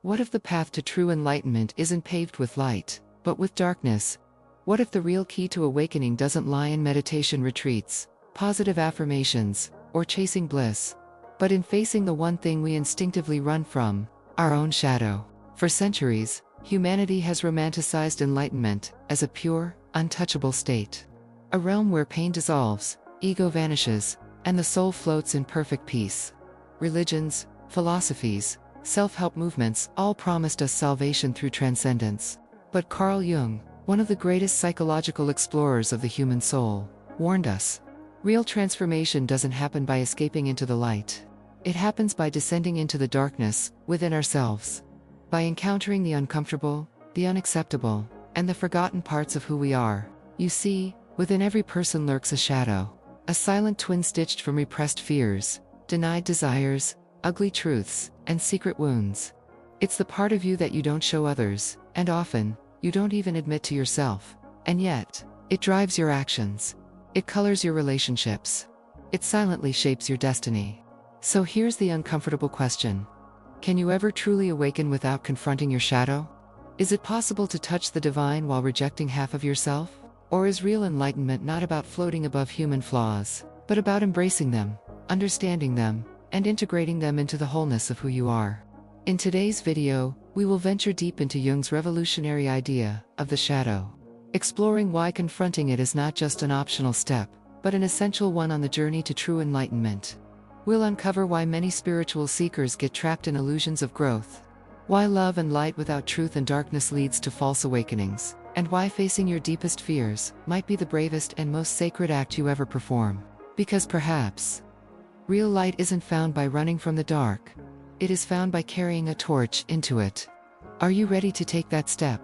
What if the path to true enlightenment isn't paved with light, but with darkness? What if the real key to awakening doesn't lie in meditation retreats, positive affirmations, or chasing bliss, but in facing the one thing we instinctively run from, our own shadow? For centuries, humanity has romanticized enlightenment as a pure, untouchable state. A realm where pain dissolves, ego vanishes, and the soul floats in perfect peace. Religions, philosophies, self-help movements all promised us salvation through transcendence. But Carl Jung, one of the greatest psychological explorers of the human soul, warned us. Real transformation doesn't happen by escaping into the light. It happens by descending into the darkness within ourselves. By encountering the uncomfortable, the unacceptable, and the forgotten parts of who we are. You see, within every person lurks a shadow. A silent twin stitched from repressed fears, denied desires, ugly truths, and secret wounds. It's the part of you that you don't show others, and often, you don't even admit to yourself. And yet, it drives your actions. It colors your relationships. It silently shapes your destiny. So here's the uncomfortable question. Can you ever truly awaken without confronting your shadow? Is it possible to touch the divine while rejecting half of yourself? Or is real enlightenment not about floating above human flaws, but about embracing them, understanding them, and integrating them into the wholeness of who you are? In today's video, we will venture deep into Jung's revolutionary idea of the shadow, exploring why confronting it is not just an optional step, but an essential one on the journey to true enlightenment. We'll uncover why many spiritual seekers get trapped in illusions of growth, why love and light without truth and darkness leads to false awakenings, and why facing your deepest fears might be the bravest and most sacred act you ever perform. Because perhaps, real light isn't found by running from the dark. It is found by carrying a torch into it. Are you ready to take that step?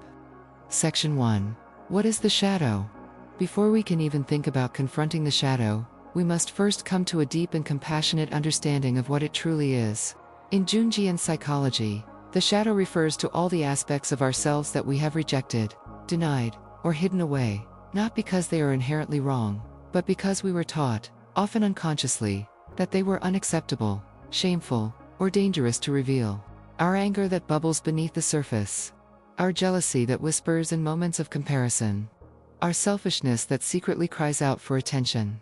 Section 1. What is the shadow? Before we can even think about confronting the shadow, we must first come to a deep and compassionate understanding of what it truly is. In Jungian psychology, the shadow refers to all the aspects of ourselves that we have rejected, denied, or hidden away, not because they are inherently wrong, but because we were taught, often unconsciously, that they were unacceptable, shameful, or dangerous to reveal. Our anger that bubbles beneath the surface. Our jealousy that whispers in moments of comparison. Our selfishness that secretly cries out for attention.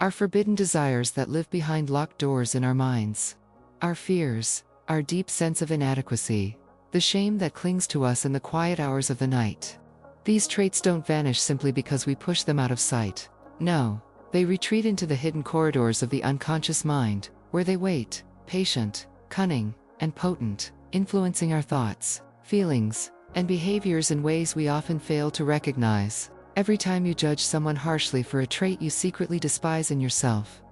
Our forbidden desires that live behind locked doors in our minds. Our fears, our deep sense of inadequacy, the shame that clings to us in the quiet hours of the night. These traits don't vanish simply because we push them out of sight. No, they retreat into the hidden corridors of the unconscious mind, where they wait, patient, cunning, and potent, influencing our thoughts, feelings, and behaviors in ways we often fail to recognize. Every time you judge someone harshly for a trait you secretly despise in yourself.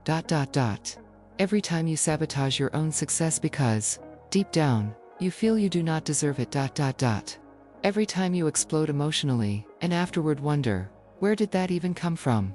Every time you sabotage your own success because, deep down, you feel you do not deserve it. Every time you explode emotionally, and afterward wonder, where did that even come from?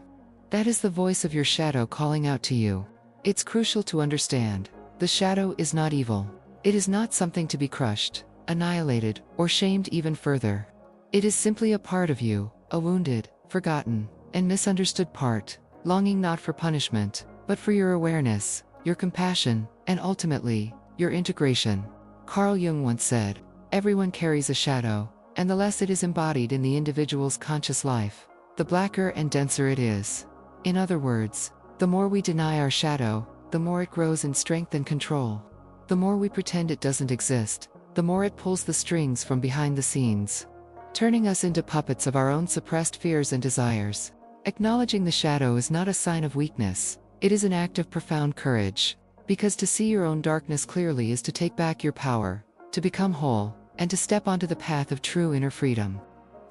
That is the voice of your shadow calling out to you. It's crucial to understand, the shadow is not evil. It is not something to be crushed, annihilated, or shamed even further. It is simply a part of you, a wounded, forgotten, and misunderstood part, longing not for punishment, but for your awareness, your compassion, and ultimately, your integration. Carl Jung once said, "Everyone carries a shadow, and the less it is embodied in the individual's conscious life, the blacker and denser it is." In other words, the more we deny our shadow, the more it grows in strength and control. The more we pretend it doesn't exist, the more it pulls the strings from behind the scenes, turning us into puppets of our own suppressed fears and desires. Acknowledging the shadow is not a sign of weakness, it is an act of profound courage. Because to see your own darkness clearly is to take back your power, to become whole, and to step onto the path of true inner freedom.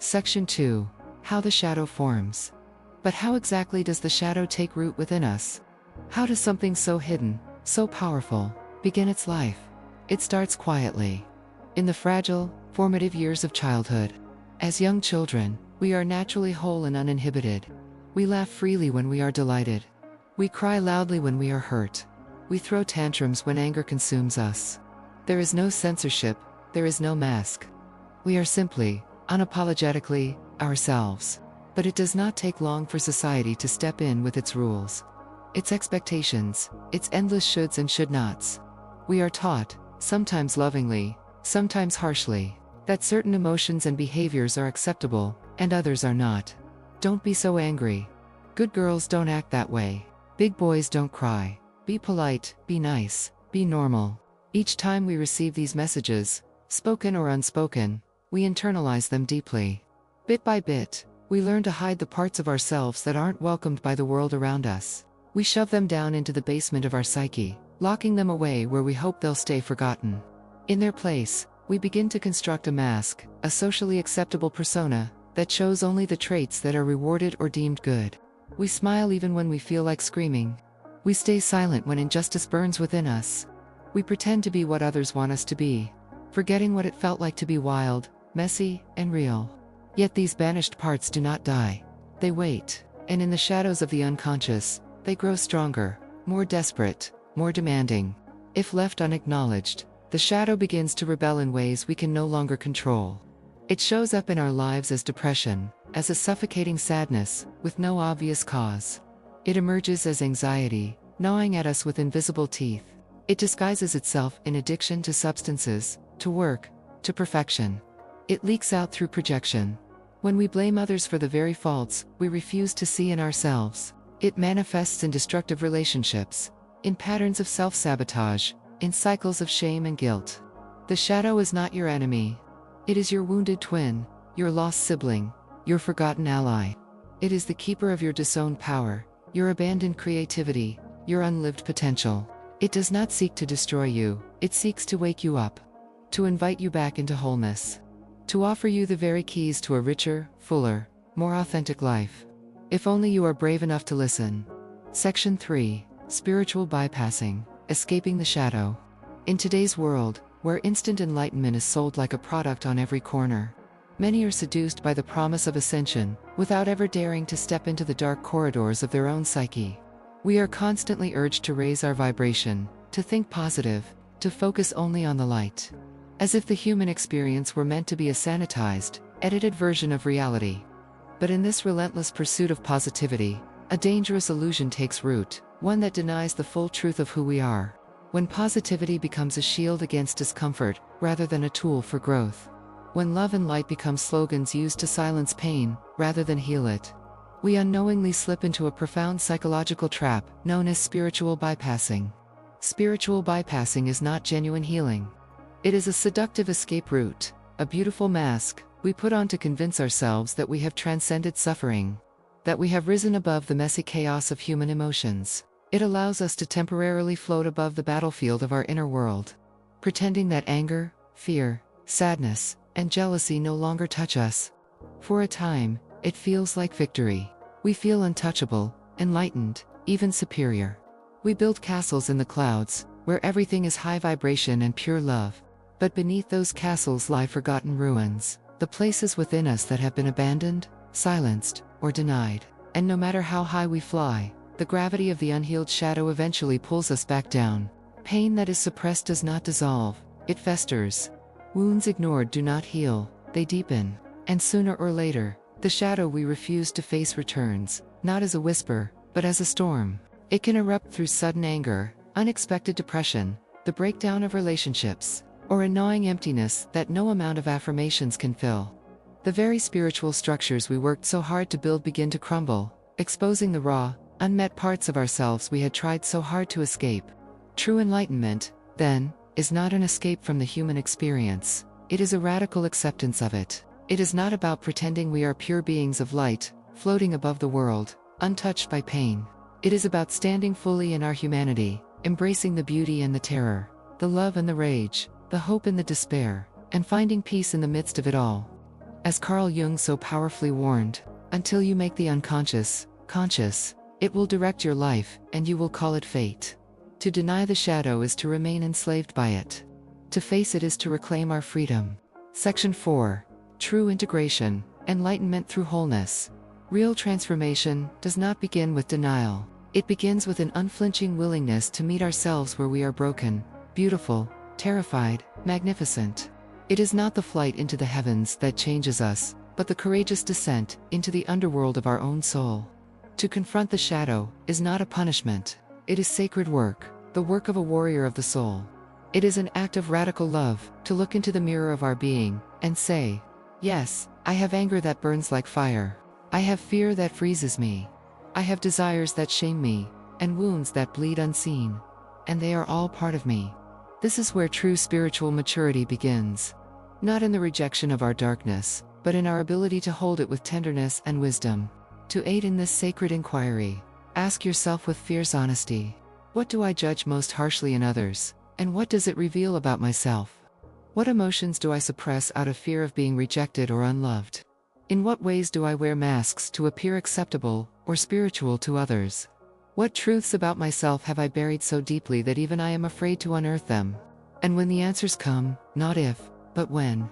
Section 2. How the shadow forms. But how exactly does the shadow take root within us? How does something so hidden, so powerful, begin its life? It starts quietly. In the fragile, formative years of childhood. As young children, we are naturally whole and uninhibited. We laugh freely when we are delighted. We cry loudly when we are hurt. We throw tantrums when anger consumes us. There is no censorship, there is no mask. We are simply, unapologetically, ourselves. But it does not take long for society to step in with its rules, its expectations, its endless shoulds and should nots. We are taught, sometimes lovingly, sometimes harshly, that certain emotions and behaviors are acceptable, and others are not. Don't be so angry. Good girls don't act that way. Big boys don't cry. Be polite, be nice, be normal. Each time we receive these messages, spoken or unspoken, we internalize them deeply. Bit by bit, we learn to hide the parts of ourselves that aren't welcomed by the world around us. We shove them down into the basement of our psyche, locking them away where we hope they'll stay forgotten. In their place, we begin to construct a mask, a socially acceptable persona, that shows only the traits that are rewarded or deemed good. We smile even when we feel like screaming. We stay silent when injustice burns within us. We pretend to be what others want us to be, forgetting what it felt like to be wild, messy, and real. Yet these banished parts do not die. They wait, and in the shadows of the unconscious, they grow stronger, more desperate, more demanding. If left unacknowledged, the shadow begins to rebel in ways we can no longer control. It shows up in our lives as depression, as a suffocating sadness, with no obvious cause. It emerges as anxiety, gnawing at us with invisible teeth. It disguises itself in addiction to substances, to work, to perfection. It leaks out through projection. When we blame others for the very faults we refuse to see in ourselves, it manifests in destructive relationships, in patterns of self-sabotage, in cycles of shame and guilt. The shadow is not your enemy. It is your wounded twin, your lost sibling, your forgotten ally. It is the keeper of your disowned power, your abandoned creativity, your unlived potential. It does not seek to destroy you, it seeks to wake you up, to invite you back into wholeness, to offer you the very keys to a richer, fuller, more authentic life. If only you are brave enough to listen. Section 3. Spiritual Bypassing, Escaping the Shadow. In today's world, where instant enlightenment is sold like a product on every corner, many are seduced by the promise of ascension, without ever daring to step into the dark corridors of their own psyche. We are constantly urged to raise our vibration, to think positive, to focus only on the light. As if the human experience were meant to be a sanitized, edited version of reality. But in this relentless pursuit of positivity, a dangerous illusion takes root, one that denies the full truth of who we are. When positivity becomes a shield against discomfort, rather than a tool for growth. When love and light become slogans used to silence pain, rather than heal it. We unknowingly slip into a profound psychological trap, known as spiritual bypassing. Spiritual bypassing is not genuine healing. It is a seductive escape route, a beautiful mask we put on to convince ourselves that we have transcended suffering, that we have risen above the messy chaos of human emotions. It allows us to temporarily float above the battlefield of our inner world, pretending that anger, fear, sadness, and jealousy no longer touch us. For a time, it feels like victory. We feel untouchable, enlightened, even superior. We build castles in the clouds, where everything is high vibration and pure love. But beneath those castles lie forgotten ruins, the places within us that have been abandoned, silenced, or denied. And no matter how high we fly, the gravity of the unhealed shadow eventually pulls us back down. Pain that is suppressed does not dissolve, it festers. Wounds ignored do not heal, they deepen. And sooner or later, the shadow we refuse to face returns, not as a whisper, but as a storm. It can erupt through sudden anger, unexpected depression, the breakdown of relationships, or a gnawing emptiness that no amount of affirmations can fill. The very spiritual structures we worked so hard to build begin to crumble, exposing the raw, unmet parts of ourselves we had tried so hard to escape. True enlightenment, then, is not an escape from the human experience. It is a radical acceptance of it. It is not about pretending we are pure beings of light, floating above the world, untouched by pain. It is about standing fully in our humanity, embracing the beauty and the terror, the love and the rage, the hope and the despair, and finding peace in the midst of it all. As Carl Jung so powerfully warned, until you make the unconscious conscious, it will direct your life, and you will call it fate. To deny the shadow is to remain enslaved by it. To face it is to reclaim our freedom. Section 4. True Integration, Enlightenment through Wholeness. Real transformation does not begin with denial. It begins with an unflinching willingness to meet ourselves where we are broken, beautiful, terrified, magnificent. It is not the flight into the heavens that changes us, but the courageous descent into the underworld of our own soul. To confront the shadow is not a punishment. It is sacred work, the work of a warrior of the soul. It is an act of radical love, to look into the mirror of our being, and say, yes, I have anger that burns like fire. I have fear that freezes me. I have desires that shame me, and wounds that bleed unseen. And they are all part of me. This is where true spiritual maturity begins. Not in the rejection of our darkness, but in our ability to hold it with tenderness and wisdom. To aid in this sacred inquiry, ask yourself with fierce honesty, what do I judge most harshly in others, and what does it reveal about myself? What emotions do I suppress out of fear of being rejected or unloved? In what ways do I wear masks to appear acceptable or spiritual to others? What truths about myself have I buried so deeply that even I am afraid to unearth them? And when the answers come, not if, but when.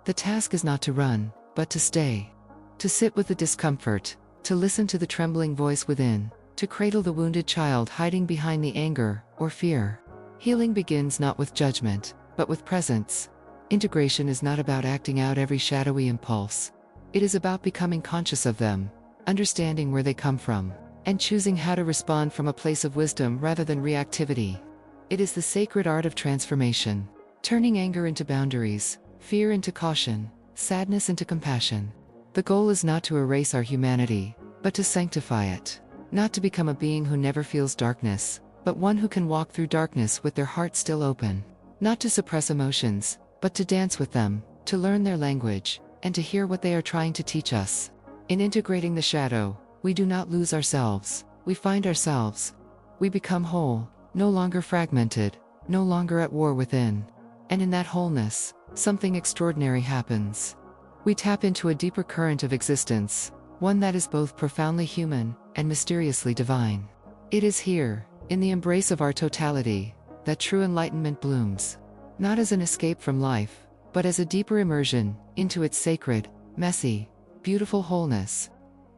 The task is not to run, but to stay. To sit with the discomfort, to listen to the trembling voice within, to cradle the wounded child hiding behind the anger or fear. Healing begins not with judgment, but with presence. Integration is not about acting out every shadowy impulse. It is about becoming conscious of them, understanding where they come from, and choosing how to respond from a place of wisdom rather than reactivity. It is the sacred art of transformation, turning anger into boundaries, fear into caution, sadness into compassion. The goal is not to erase our humanity, but to sanctify it. Not to become a being who never feels darkness, but one who can walk through darkness with their heart still open. Not to suppress emotions, but to dance with them, to learn their language, and to hear what they are trying to teach us. In integrating the shadow, we do not lose ourselves, we find ourselves. We become whole, no longer fragmented, no longer at war within. And in that wholeness, something extraordinary happens. We tap into a deeper current of existence, one that is both profoundly human and mysteriously divine. It is here, in the embrace of our totality, that true enlightenment blooms. Not as an escape from life, but as a deeper immersion into its sacred, messy, beautiful wholeness.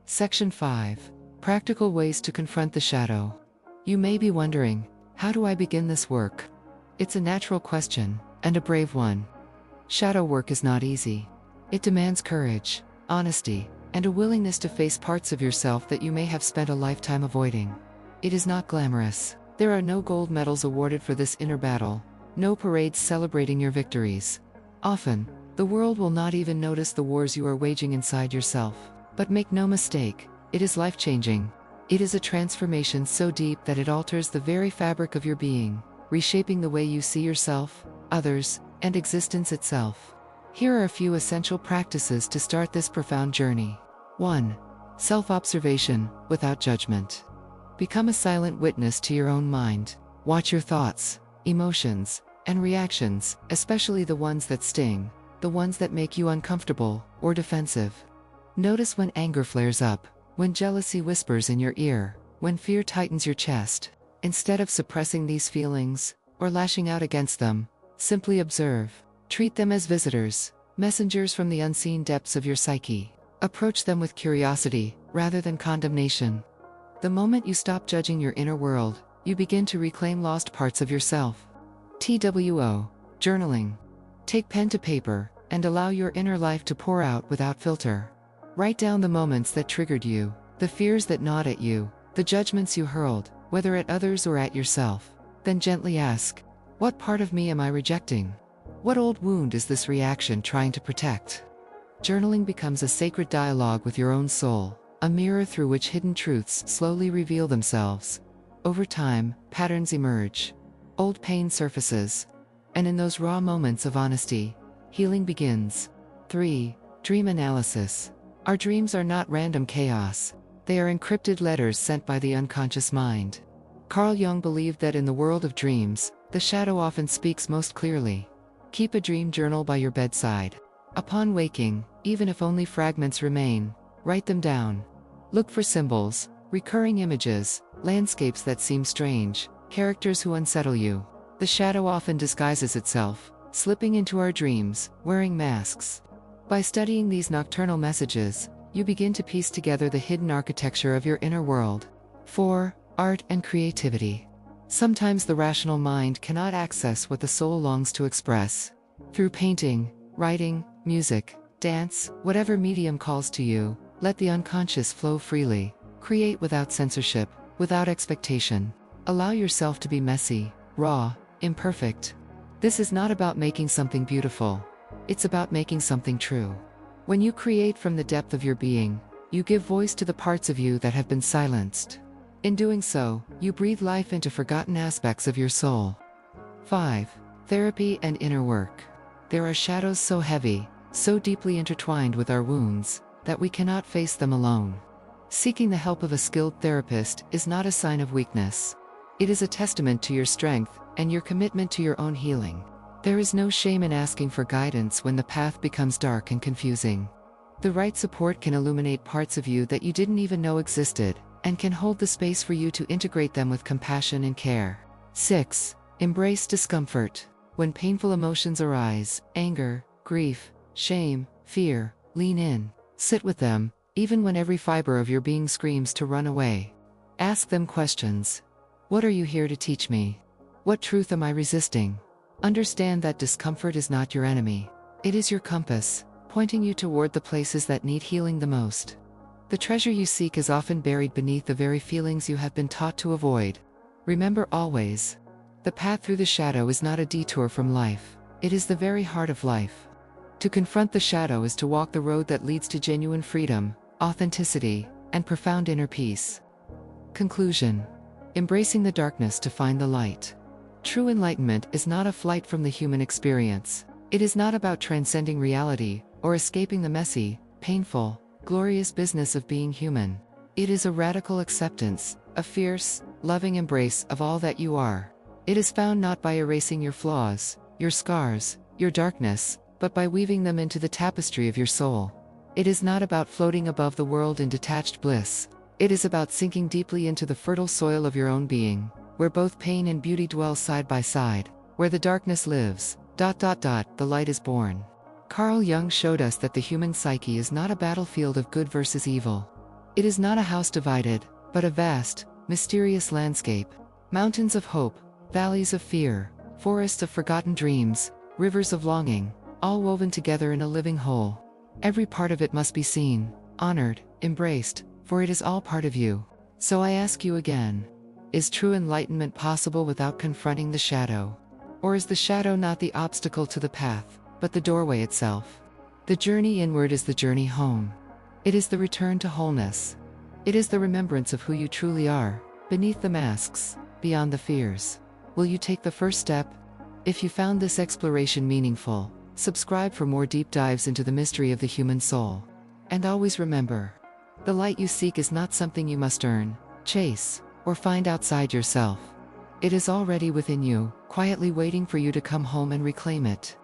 Section 5. Practical ways to confront the shadow. You may be wondering, how do I begin this work? It's a natural question, and a brave one. Shadow work is not easy. It demands courage, honesty, and a willingness to face parts of yourself that you may have spent a lifetime avoiding. It is not glamorous. There are no gold medals awarded for this inner battle, no parades celebrating your victories. Often, the world will not even notice the wars you are waging inside yourself. But make no mistake, it is life-changing. It is a transformation so deep that it alters the very fabric of your being, reshaping the way you see yourself, others, and existence itself. Here are a few essential practices to start this profound journey. 1. Self-observation, without judgment. Become a silent witness to your own mind. Watch your thoughts, emotions, and reactions, especially the ones that sting, the ones that make you uncomfortable or defensive. Notice when anger flares up, when jealousy whispers in your ear, when fear tightens your chest. Instead of suppressing these feelings, or lashing out against them, simply observe. Treat them as visitors, messengers from the unseen depths of your psyche. Approach them with curiosity, rather than condemnation. The moment you stop judging your inner world, you begin to reclaim lost parts of yourself. TWO. Journaling. Take pen to paper, and allow your inner life to pour out without filter. Write down the moments that triggered you, the fears that gnawed at you, the judgments you hurled, whether at others or at yourself. Then gently ask, what part of me am I rejecting? What old wound is this reaction trying to protect? Journaling becomes a sacred dialogue with your own soul, a mirror through which hidden truths slowly reveal themselves. Over time, patterns emerge. Old pain surfaces. And in those raw moments of honesty, healing begins. 3. Dream analysis. Our dreams are not random chaos. They are encrypted letters sent by the unconscious mind. Carl Jung believed that in the world of dreams, the shadow often speaks most clearly. Keep a dream journal by your bedside. Upon waking, even if only fragments remain, write them down. Look for symbols, recurring images, landscapes that seem strange, characters who unsettle you. The shadow often disguises itself, slipping into our dreams, wearing masks. By studying these nocturnal messages, you begin to piece together the hidden architecture of your inner world. 4. Art and creativity. Sometimes the rational mind cannot access what the soul longs to express. Through painting, writing, music, dance, whatever medium calls to you, let the unconscious flow freely. Create without censorship, without expectation. Allow yourself to be messy, raw, imperfect. This is not about making something beautiful. It's about making something true. When you create from the depth of your being, you give voice to the parts of you that have been silenced. In doing so, you breathe life into forgotten aspects of your soul. 5. Therapy and inner work. There are shadows so heavy, so deeply intertwined with our wounds, that we cannot face them alone. Seeking the help of a skilled therapist is not a sign of weakness. It is a testament to your strength and your commitment to your own healing. There is no shame in asking for guidance when the path becomes dark and confusing. The right support can illuminate parts of you that you didn't even know existed, and can hold the space for you to integrate them with compassion and care. 6. Embrace discomfort. When painful emotions arise, anger, grief, shame, fear, lean in, sit with them, even when every fiber of your being screams to run away. Ask them questions. What are you here to teach me? What truth am I resisting? Understand that discomfort is not your enemy. It is your compass, pointing you toward the places that need healing the most. The treasure you seek is often buried beneath the very feelings you have been taught to avoid. Remember always, the path through the shadow is not a detour from life. It is the very heart of life. To confront the shadow is to walk the road that leads to genuine freedom, authenticity, and profound inner peace. Conclusion. Embracing the darkness to find the light. True enlightenment is not a flight from the human experience. It is not about transcending reality, or escaping the messy, painful, glorious business of being human. It is a radical acceptance, a fierce, loving embrace of all that you are. It is found not by erasing your flaws, your scars, your darkness, but by weaving them into the tapestry of your soul. It is not about floating above the world in detached bliss. It is about sinking deeply into the fertile soil of your own being, where both pain and beauty dwell side by side, where the darkness lives, the light is born. Carl Jung showed us that the human psyche is not a battlefield of good versus evil. It is not a house divided, but a vast, mysterious landscape. Mountains of hope, valleys of fear, forests of forgotten dreams, rivers of longing, all woven together in a living whole. Every part of it must be seen, honored, embraced, for it is all part of you. So I ask you again, is true enlightenment possible without confronting the shadow? Or is the shadow not the obstacle to the path, but the doorway itself? The journey inward is the journey home. It is the return to wholeness. It is the remembrance of who you truly are, beneath the masks, beyond the fears. Will you take the first step? If you found this exploration meaningful, subscribe for more deep dives into the mystery of the human soul. And always remember, the light you seek is not something you must earn, chase, or find outside yourself. It is already within you, quietly waiting for you to come home and reclaim it.